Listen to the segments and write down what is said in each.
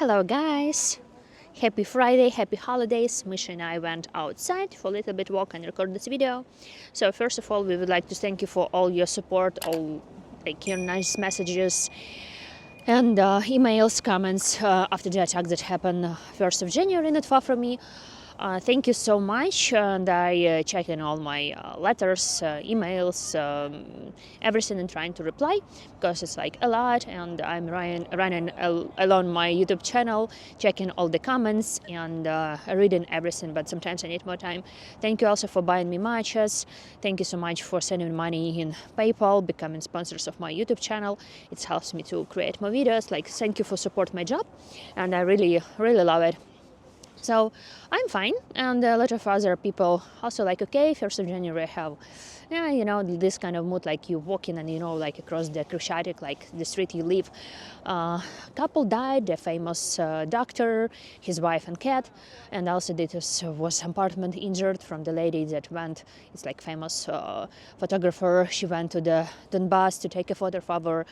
Hello guys! Happy Friday, happy holidays. Misha and I went outside for a little bit walk and record this video. So first of all, we would like to thank you for all your support, all your nice messages and emails, comments after the attack that happened 1st of January, not far from me. Thank you so much, and I check in all my letters, emails, everything, and trying to reply because it's like a lot, and I'm running along my YouTube channel, checking all the comments and reading everything, but sometimes I need more time. Thank you also for buying me matches. Thank you so much for sending money in PayPal, becoming sponsors of my YouTube channel. It helps me to create more videos. Thank you for support my job, and I really love it. So I'm fine, and a lot of other people also okay, 1st of January I have, this kind of mood, like you walking and, across the Krishchatik, the street you live. Couple died, a famous doctor, his wife and cat, and also this was apartment injured from the lady that went, it's famous photographer, she went to the Donbass to take a photo of our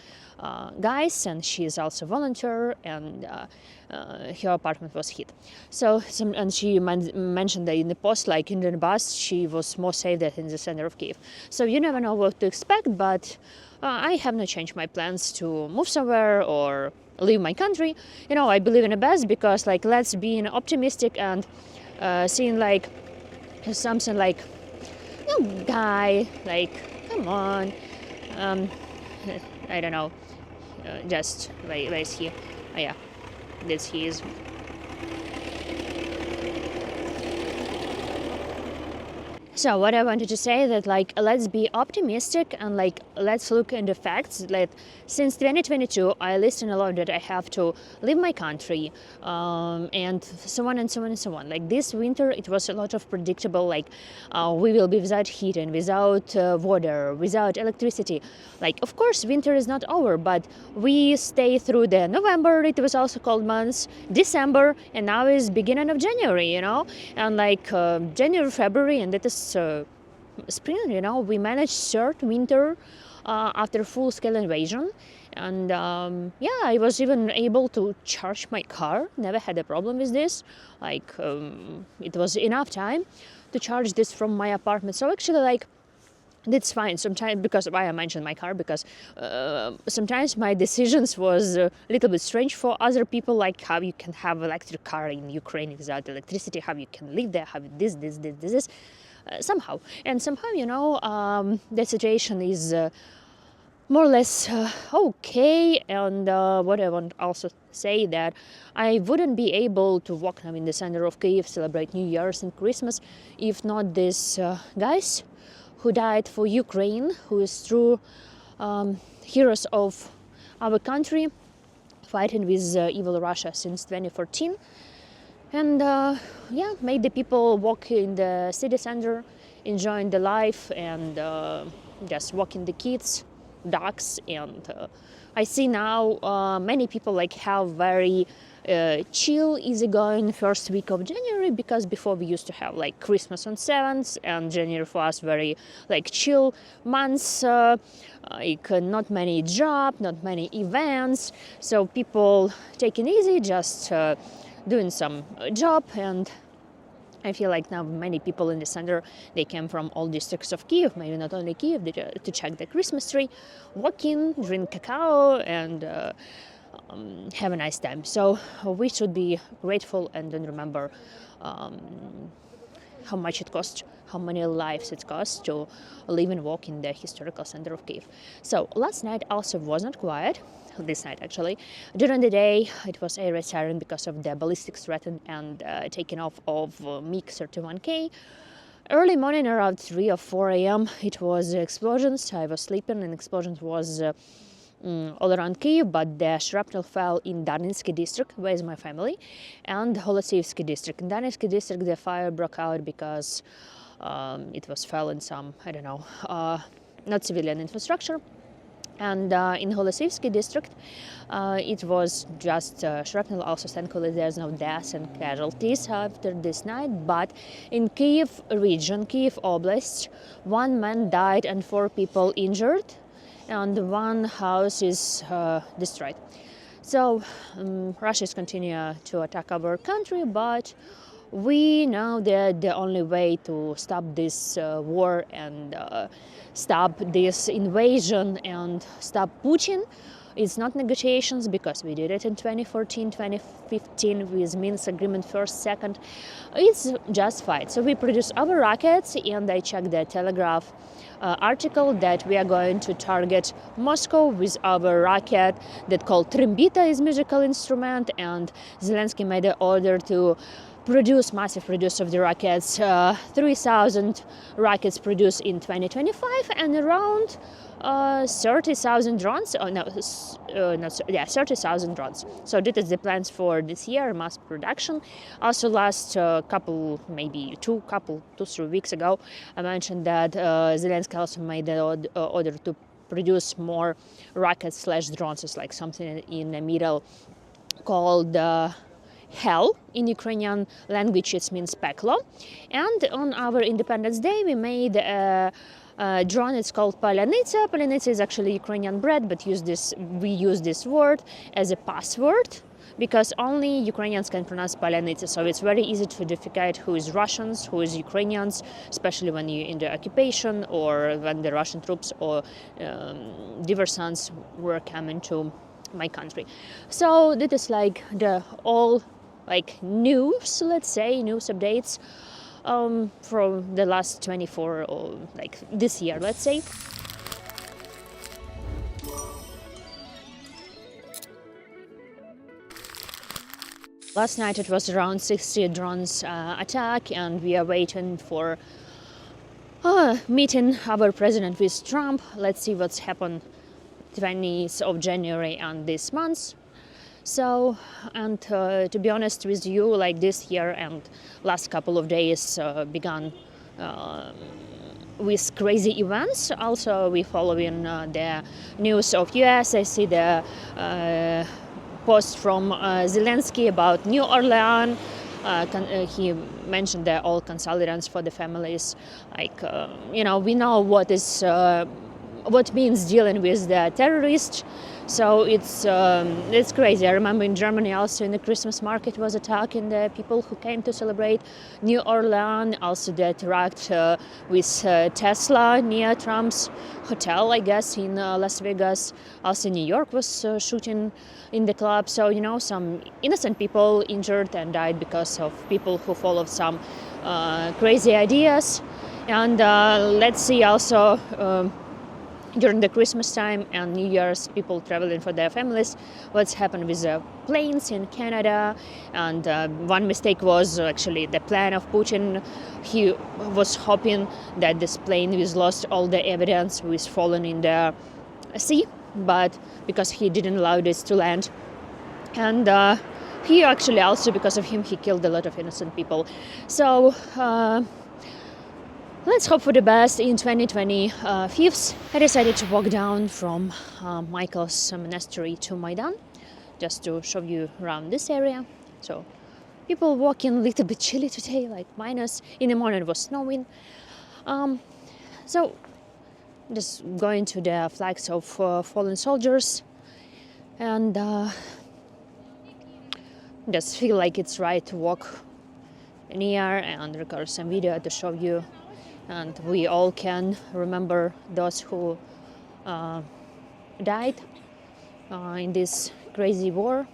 guys, and she is also volunteer, and her apartment was hit. And she mentioned that in the post, in the bus, she was more safe than in the center of Kyiv. So you never know what to expect, but I have not changed my plans to move somewhere or leave my country. I believe in the best because, let's be optimistic and seeing something guy, come on. I don't know. Just where is he? Oh, yeah. This he is. So what I wanted to say that let's be optimistic and let's look into facts. Since 2022 I listened a lot that I have to leave my country, and so on and so on and so on. This winter it was a lot of predictable, we will be without heating, without water, without electricity. Of course winter is not over, but we stay through the November, it was also cold months, December, and now is beginning of January, and January, February, and that is spring, we managed third winter after full-scale invasion, and I was even able to charge my car. Never had a problem with this. It was enough time to charge this from my apartment. So actually, that's fine. Sometimes, because why I mentioned my car, because sometimes my decisions was a little bit strange for other people, how you can have electric car in Ukraine without electricity, how you can live there, have this. Somehow, the situation is more or less okay. And what I want also say that I wouldn't be able to walk now in the center of Kyiv, celebrate New Year's and Christmas, if not these guys who died for Ukraine, who is true heroes of our country, fighting with evil Russia since 2014. And made the people walk in the city center, enjoying the life, and just walking the kids, dogs. And I see now many people have very chill, easygoing first week of January, because before we used to have Christmas on 7th, and January for us very chill months, not many job, not many events, so people taking easy, just doing some job. And I feel now many people in the center, they came from all districts of Kyiv, maybe not only Kyiv, to check the Christmas tree, walk in, drink cacao, and have a nice time. So we should be grateful and then remember how much it costs, how many lives it costs to live and walk in the historical center of Kyiv. So last night also was not quiet. This night actually. During the day it was air raid siren because of the ballistic threat and taking off of MiG-31K. Early morning around 3 or 4 a.m. it was explosions. I was sleeping and explosions was all around Kyiv, but the shrapnel fell in Darninsky district, where is my family, and Holosivsky district. In Darninsky district the fire broke out because it was fell in some, I don't know, not civilian infrastructure. And in Holosivsky district, it was just shrapnel. Also, thankfully, there's no deaths and casualties after this night. But in Kyiv region, Kyiv Oblast, 1 man died and 4 people injured, and 1 house is destroyed. So Russia is continue to attack our country, but we know that the only way to stop this war and stop this invasion and stop Putin is not negotiations, because we did it in 2014, 2015 with Minsk agreement first, second. It's just fight. So we produce our rockets, and I checked the Telegraph article that we are going to target Moscow with our rocket that called Trimbita is musical instrument, and Zelensky made an order to produce massive produce of the rockets, 3,000 rockets produced in 2025, and around 30,000 drones. Oh no, yeah, 30,000 drones. So this is the plans for this year, mass production. Also, last couple, maybe 2-3 weeks ago, I mentioned that Zelensky also made the order to produce more rockets / drones. It's like something in the middle called hell in Ukrainian language. It means peklo. And on our Independence Day we made a drone. It's called palyanytsia. Palyanytsia is actually Ukrainian bread, but we use this word as a password, because only Ukrainians can pronounce palyanytsia. So it's very easy to identify who is Russians, who is Ukrainians, especially when you're in the occupation or when the Russian troops or diversants were coming to my country. So that is like the all news, let's say, news updates from the last 24 or like this year, let's say. Last night it was around 60 drones attack, and we are waiting for meeting our president with Trump. Let's see what's happened 20th of January and this month. So, and to be honest with you, like this year and last couple of days began with crazy events. Also, we following the news of US. I see the post from Zelensky about New Orleans. He mentioned the all consolidants for the families. Like, we know what means dealing with the terrorists. So it's crazy. I remember in Germany also in the Christmas market was attacking the people who came to celebrate New Orleans. Also the terror with Tesla near Trump's hotel, I guess, in Las Vegas. Also New York was shooting in the club. So, some innocent people injured and died because of people who followed some crazy ideas. And let's see also during the Christmas time and New Year's, people traveling for their families, what's happened with the planes in Canada. And one mistake was actually the plan of Putin. He was hoping that this plane was lost all the evidence was fallen in the sea, but because he didn't allow this to land. And he actually also, because of him, he killed a lot of innocent people. So let's hope for the best in 2025. I decided to walk down from Michael's monastery to Maidan, just to show you around this area. So people walking a little bit chilly today, like minus. In the morning it was snowing. So just going to the flags of fallen soldiers, and just feel like it's right to walk near and record some video to show you. And we all can remember those who died in this crazy war.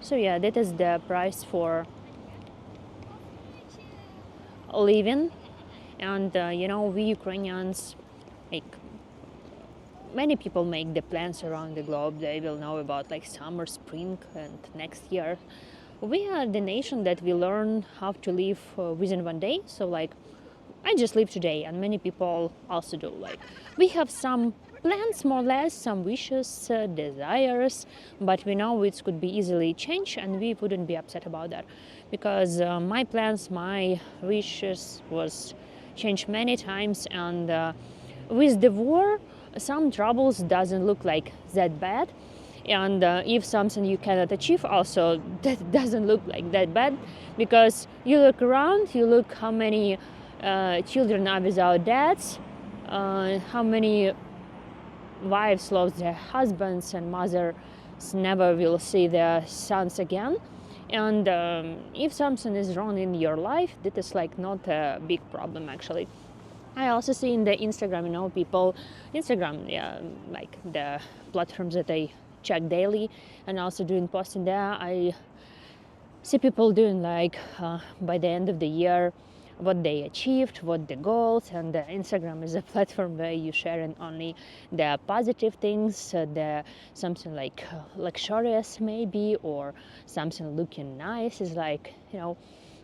So yeah, that is the price for living. And we Ukrainians, like, many people make the plans around the globe. They will know about like summer, spring, and next year. We are the nation that we learn how to live within one day. So like, I just live today, and many people also do. Like, we have some plans, more or less, some wishes, desires, but we know it could be easily changed, and we wouldn't be upset about that, because my plans, my wishes was changed many times, and with the war, some troubles doesn't look like that bad. And if something you cannot achieve, also that doesn't look like that bad, because you look around, you look how many children are without dads, how many wives lost their husbands, and mothers never will see their sons again. And if something is wrong in your life, that is like not a big problem actually. I also see in the Instagram, people, Instagram, yeah, like the platforms that I check daily, and also doing posting there. I see people doing like by the end of the year what they achieved, what the goals, and Instagram is a platform where you sharing only the positive things, the something like luxurious maybe, or something looking nice is like,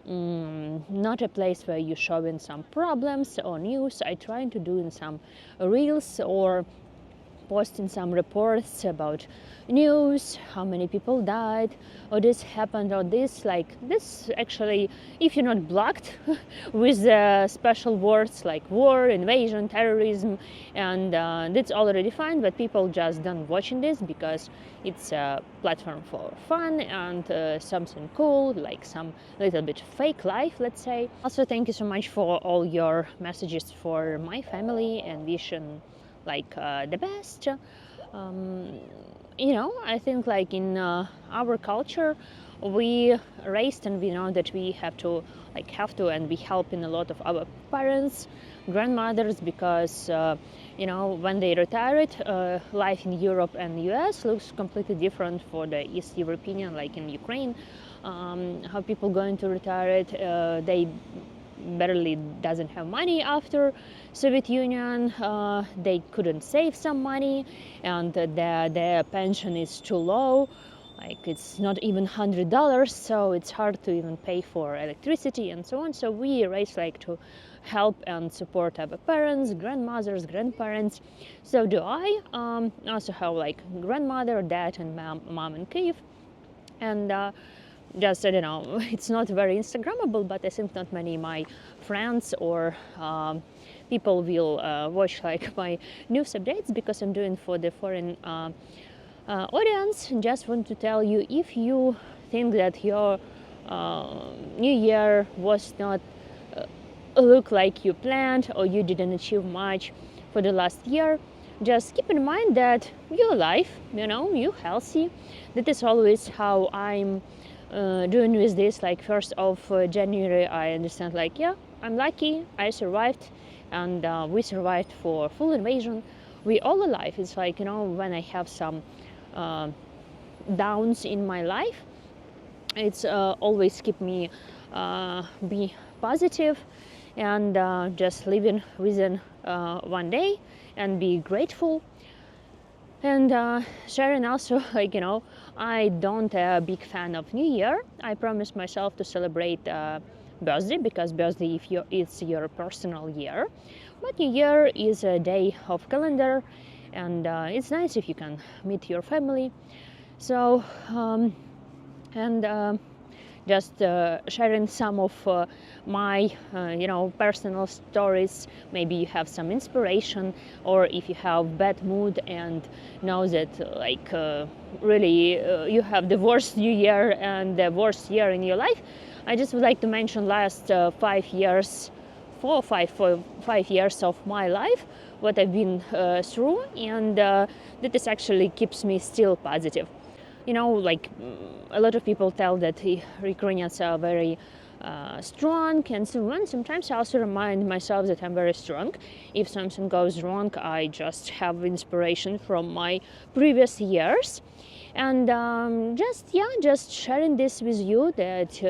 not a place where you showing some problems or news. I try to do in some reels or posting some reports about news, how many people died, or this happened, or this, like this actually, if you're not blocked with special words like war, invasion, terrorism, and that's already fine, but people just don't watching this because it's a platform for fun and something cool, like some little bit fake life, let's say. Also, thank you so much for all your messages for my family and wishing like the best. I think like in our culture, we raised and we know that we have to and we help in a lot of our parents, grandmothers, because when they retired, life in Europe and US looks completely different for the East European, like in Ukraine. How people going to retire it, they barely doesn't have money after Soviet Union. They couldn't save some money, and their pension is too low, like it's not even $100, so it's hard to even pay for electricity and so on. So we raise like to help and support our parents, grandmothers, grandparents. So do I. Also have like grandmother, dad, and mom in Kyiv, and just I don't know, it's not very Instagrammable, but I think not many my friends or people will watch like my news updates, because I'm doing for the foreign audience. Just want to tell you, if you think that your new year was not look like you planned, or you didn't achieve much for the last year, just keep in mind that you're alive, you're healthy. That is always how I'm doing with this. Like 1st of January, I understand like, yeah, I'm lucky, I survived, and we survived for full invasion. We all alive. It's like, when I have some downs in my life, it's always keep me be positive, and just living within one day and be grateful. And Sharon also, like, I don't a big fan of New Year. I promised myself to celebrate birthday, because birthday it's your personal year. But New Year is a day of calendar, and it's nice if you can meet your family. So, and just sharing some of my personal stories. Maybe you have some inspiration, or if you have bad mood and know that like really you have the worst new year and the worst year in your life, I just would like to mention last 5 years, 5 years of my life, what I've been through, and that is actually keeps me still positive. Like a lot of people tell that Ukrainians are very strong, and so on. Sometimes I also remind myself that I'm very strong. If something goes wrong, I just have inspiration from my previous years. And just sharing this with you, that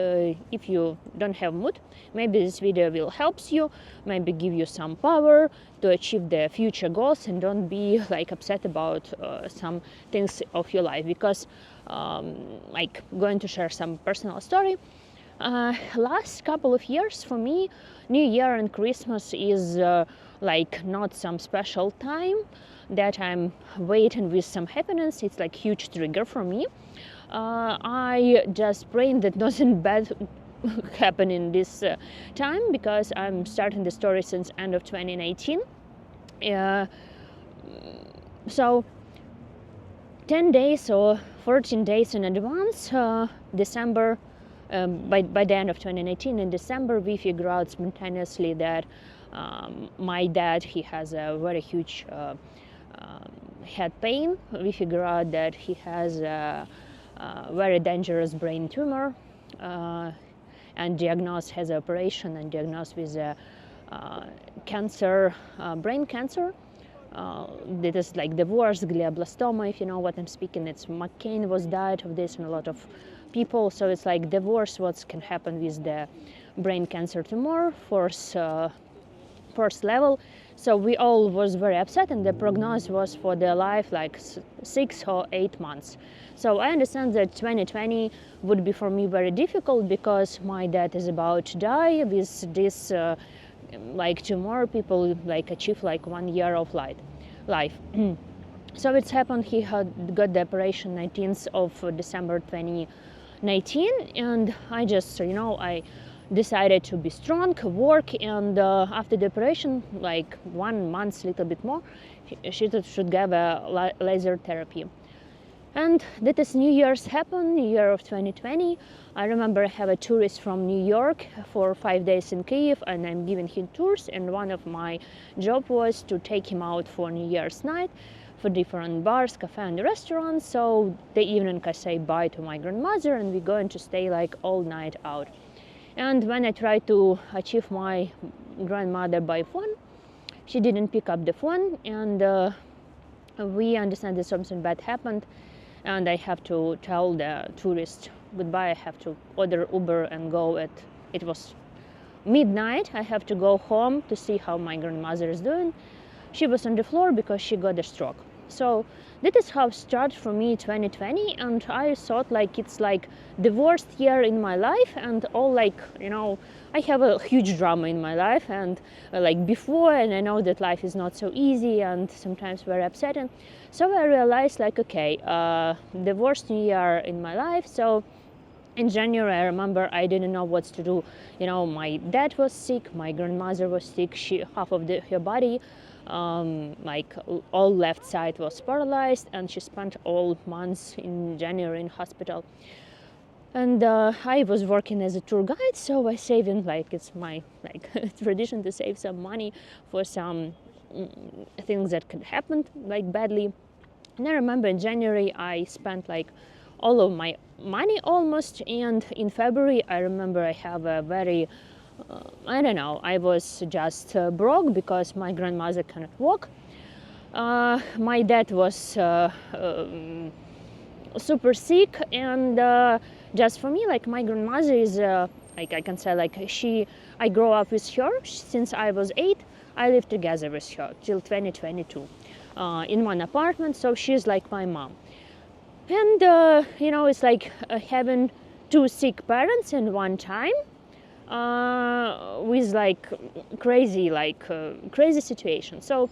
if you don't have mood, maybe this video will help you, maybe give you some power to achieve the future goals, and don't be like upset about some things of your life. Because like, going to share some personal story. Last couple of years for me, New Year and Christmas is like not some special time that I'm waiting with some happiness. It's like huge trigger for me. I just praying that nothing bad happen in this time, because I'm starting the story since end of 2019. So 10 days or 14 days in advance, December, by the end of 2019 in December, we figure out spontaneously that my dad, he has a very huge head pain. We figure out that he has a very dangerous brain tumor, and diagnosed, has an operation and diagnosed with cancer, brain cancer. That is like the worst, glioblastoma, if you know what I'm speaking. It's McCain was died of this, and a lot of people. So it's like the worst what can happen with the brain cancer tumor, first level. So we all was very upset, and the prognosis was for their life like 6 or 8 months. So I understand that 2020 would be for me very difficult, because my dad is about to die with this like tumor. People like achieve like 1 year of life. So it's happened, he had got the operation 19th of December 2019, and I just, I decided to be strong, work, and after the operation, like 1 month, little bit more, she should have a laser therapy. And that is New Year's happened, New Year of 2020. I remember I have a tourist from New York for 5 days in Kyiv, and I'm giving him tours, and one of my job was to take him out for New Year's night for different bars, cafe, and restaurants. So the evening I say bye to my grandmother, and we're going to stay like all night out. And when I tried to achieve my grandmother by phone, she didn't pick up the phone, and we understand that something bad happened, and I have to tell the tourist goodbye. I have to order Uber and go it was midnight. I have to go home to see how my grandmother is doing. She was on the floor because she got a stroke. So that is how it started for me 2020, and I thought like it's like the worst year in my life, and all like, I have a huge drama in my life, and like before, and I know that life is not so easy and sometimes very upsetting. So I realized like, okay, the worst year in my life. So in January, I remember I didn't know what to do. My dad was sick, my grandmother was sick. Half of her body, like all left side, was paralyzed, and she spent all months in January in hospital. And I was working as a tour guide, so I saving, like, it's my tradition to save some money for some things that could happen like badly. And I remember in January I spent like all of my money almost, and in February I remember I have a very I was just broke because my grandmother cannot walk. My dad was super sick, and just for me, like, my grandmother is like, I can say, like, I grew up with her since I was 8. I lived together with her till 2022 in one apartment, so she's like my mom. And it's like having 2 sick parents in one time, with like crazy situation. So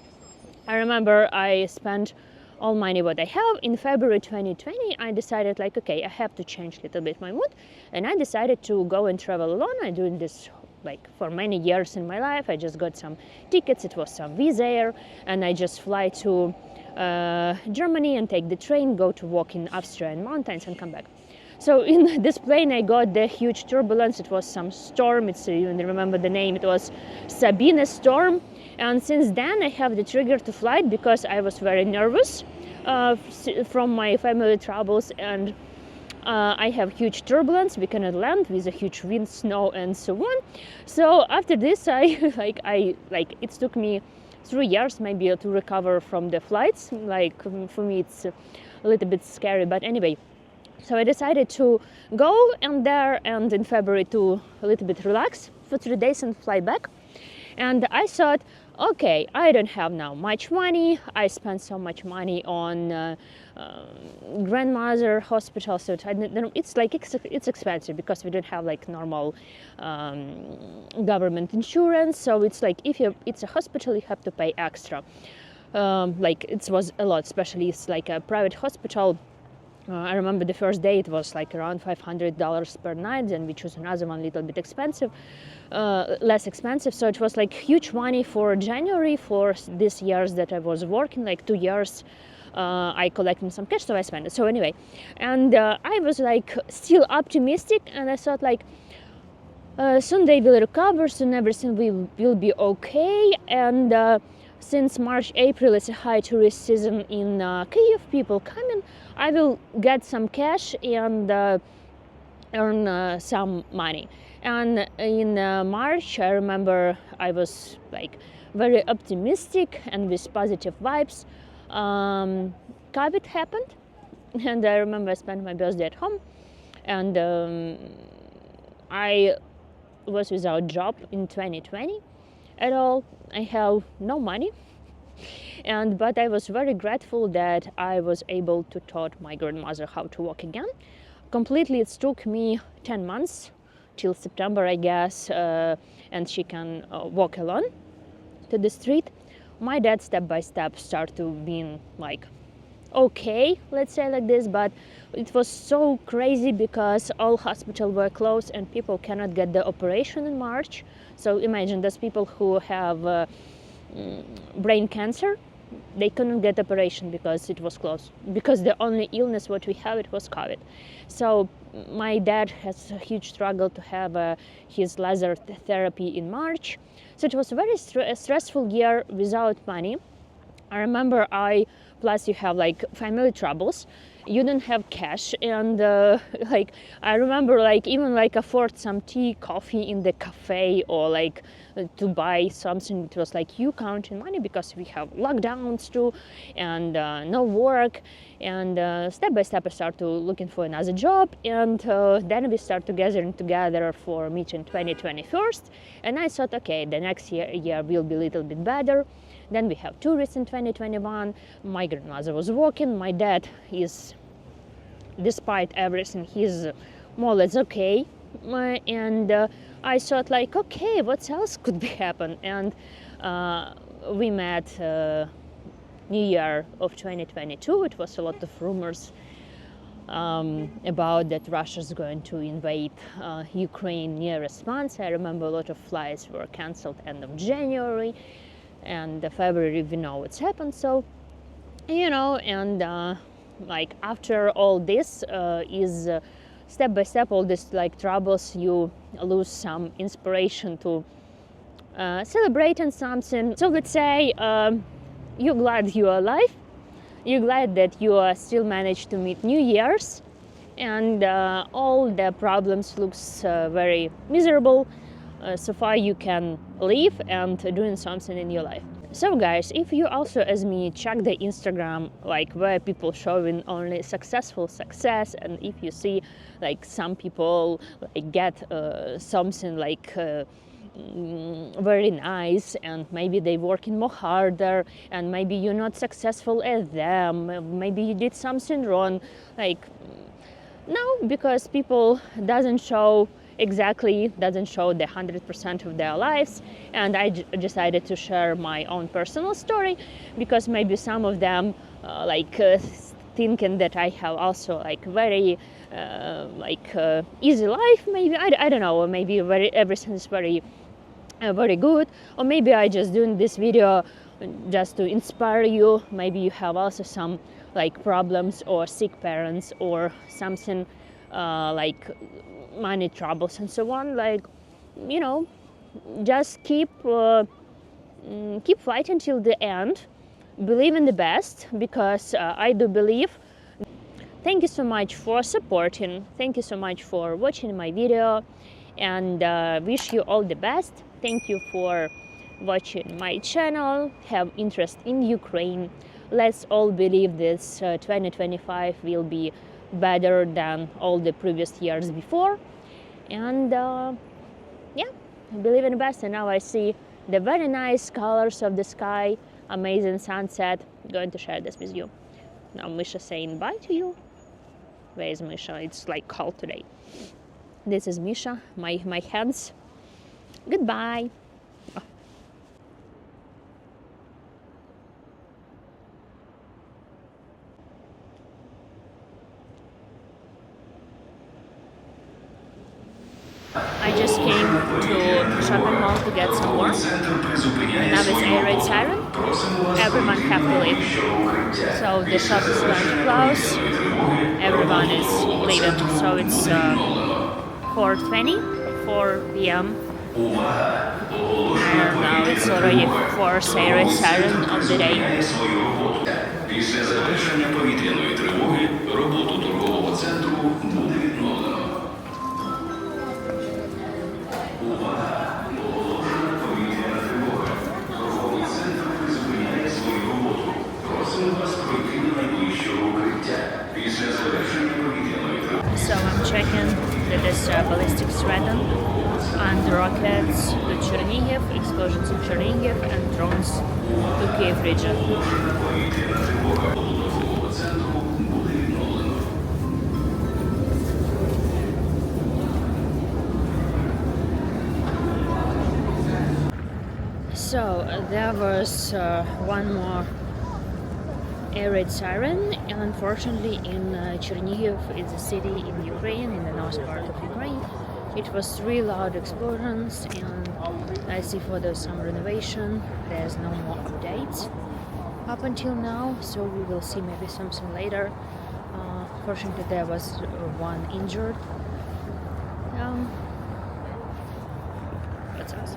I remember I spent all money what I have. In February 2020, I decided like, okay, I have to change a little bit my mood, and I decided to go and travel alone. I'm doing this like for many years in my life. I just got some tickets, it was some Wizz Air, and I just fly to Germany and take the train, go to walk in Austrian mountains and come back. So in this plane I got the huge turbulence. It was some storm, it's, you remember the name, it was Sabine storm. And since then I have the trigger to flight because I was very nervous from my family troubles, and I have huge turbulence. We cannot land with a huge wind, snow, and so on. So after this, it took me 3 years maybe to recover from the flights. Like for me it's a little bit scary, but anyway, so I decided to go and there and in February to a little bit relax for 3 days and fly back. And I thought, okay, I don't have now much money. I spent so much money on grandmother hospital, so it's like it's expensive because we don't have like normal government insurance. So it's like if it's a hospital, you have to pay extra. Like it was a lot, especially it's like a private hospital. I remember the first day it was like around $500 per night, and we chose another one a little bit expensive, less expensive. So it was like huge money for January for these years that I was working, like 2 years. I collected some cash, so I spent it. So anyway, and I was like still optimistic, and I thought like soon they will recover, soon everything will be okay. And since March, April is a high tourist season in Kyiv, people coming, I will get some cash and earn some money. And in March, I remember I was like very optimistic and with positive vibes. COVID happened, and I remember I spent my birthday at home, and I was without job in 2020 at all. I have no money, but I was very grateful that I was able to taught my grandmother how to walk again. Completely, it took me 10 months till September, I guess, and she can walk alone to the street. My dad step by step started to being like okay, let's say like this, but it was so crazy because all hospitals were closed and people cannot get the operation in March. So imagine those people who have brain cancer, they couldn't get operation because it was closed, because the only illness what we have, it was COVID. So my dad has a huge struggle to have his laser therapy in March. So it was a very stressful year without money. I remember plus you have like family troubles, you don't have cash, and like I remember like even like afford some tea, coffee in the cafe, or like to buy something. It was like you counting money because we have lockdowns too, and no work. And step by step I start to looking for another job, and then we start gathering together for meeting 2021. And I thought, okay, the next year will be a little bit better. Then we have tourists in 2021. My grandmother was working. My dad is, despite everything, he's more or less okay. And I thought like, okay, what else could be happen? And we met New Year of 2022. It was a lot of rumors about that Russia's going to invade Ukraine nearest months. I remember a lot of flights were cancelled end of January. And February, we know what's happened. So, you know, and like after all this is step by step, all this like troubles, you lose some inspiration to celebrating something. So let's say you're glad you're alive, you're glad that you still managed to meet New Year's, and all the problems looks very miserable. So far you can live and doing something in your life. So guys, if you also as me check the Instagram, like where people showing only successful success, and if you see like some people like get something like very nice, and maybe they working more harder, and maybe you're not successful as them, maybe you did something wrong, like no, because people doesn't show the 100% of their lives. And I decided to share my own personal story, because maybe some of them thinking that I have also like very easy life, maybe I don't know, or maybe everything is very good, or maybe I just doing this video just to inspire you. Maybe you have also some like problems or sick parents or something like money troubles and so on. Like, you know, just keep fighting till the end. Believe in the best, because I do believe. Thank you so much for supporting. Thank you so much for watching my video, and wish you all the best. Thank you for watching my channel, have interest in Ukraine. Let's all believe this 2025 will be better than all the previous years before. And yeah, I believe in the best. And now I see the very nice colors of the sky, amazing sunset. I'm going to share this with you. Now Misha saying bye to you. Where is Misha? It's like cold today. This is Misha, my hands. Goodbye. Oh. I just came to shopping mall to get some work. And now it's air raid siren. Everyone have to leave. So the shop is going to close. Everyone is leaving. So it's 4:20, 4 p.m. And now it's already 4th air raid siren of the day. Після завершення повітряної тривоги роботу торгового центру буде відновлено. Увага! Оголошена повітряна тривога. Торговий центр призупиняє свою роботу. Просимо вас пройти до найближчого укриття. Після завершення повітряної тривоги. So I'm checking that this ballistic threaten and rockets to Chernihiv, explosions in Chernihiv, and drones to Kyiv region. Повітряна тривога торгового центру буде відновлено. So there was one more air raid siren, and unfortunately in Chernihiv, it's a city in Ukraine, in the north part of Ukraine. It was 3 loud explosions, and I see for the some renovation. There's no more updates up until now, so we will see maybe something later. Fortunately, there was one injured. What's else?